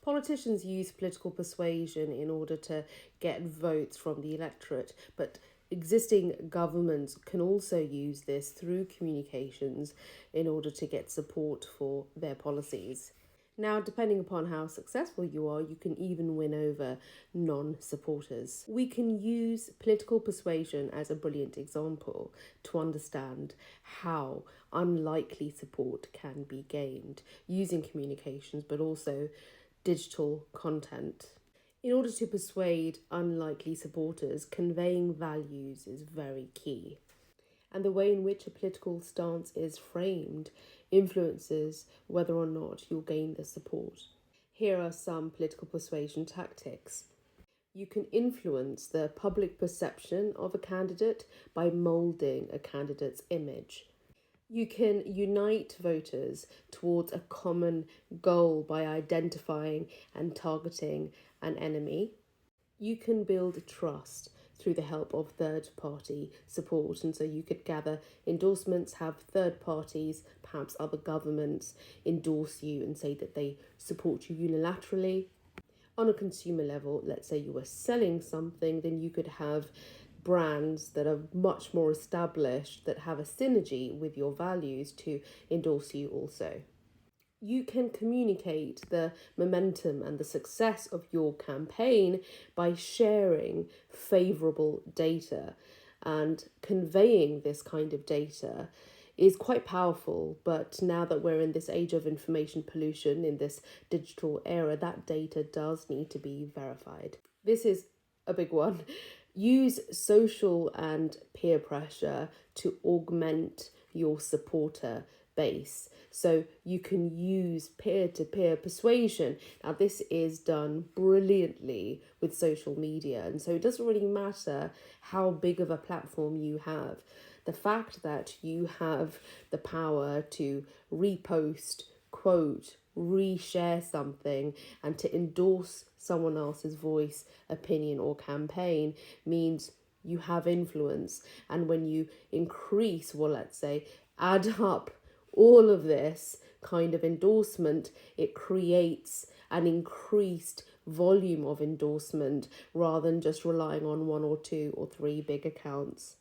Politicians use political persuasion in order to get votes from the electorate, but existing governments can also use this through communications in order to get support for their policies. Now, depending upon how successful you are, you can even win over non-supporters. We can use political persuasion as a brilliant example to understand how unlikely support can be gained using communications, but also digital content. In order to persuade unlikely supporters, conveying values is very key. And the way in which a political stance is framed influences whether or not you'll gain the support. Here are some political persuasion tactics. You can influence the public perception of a candidate by moulding a candidate's image. You can unite voters towards a common goal by identifying and targeting an enemy. You can build trust through the help of third-party support. And so you could gather endorsements, have third parties, perhaps other governments, endorse you and say that they support you unilaterally. On a consumer level, let's say you were selling something, then you could have brands that are much more established that have a synergy with your values to endorse you also. You can communicate the momentum and the success of your campaign by sharing favourable data, and conveying this kind of data is quite powerful. But now that we're in this age of information pollution, in this digital era, that data does need to be verified. This is a big one. Use social and peer pressure to augment your supporter base. So you can use peer-to-peer persuasion. Now, this is done brilliantly with social media, and so it doesn't really matter how big of a platform you have. The fact that you have the power to repost, quote, reshare something and to endorse someone else's voice, opinion or campaign means you have influence. And when you increase, well, let's say, add up all of this kind of endorsement, it creates an increased volume of endorsement rather than just relying on one or two or three big accounts.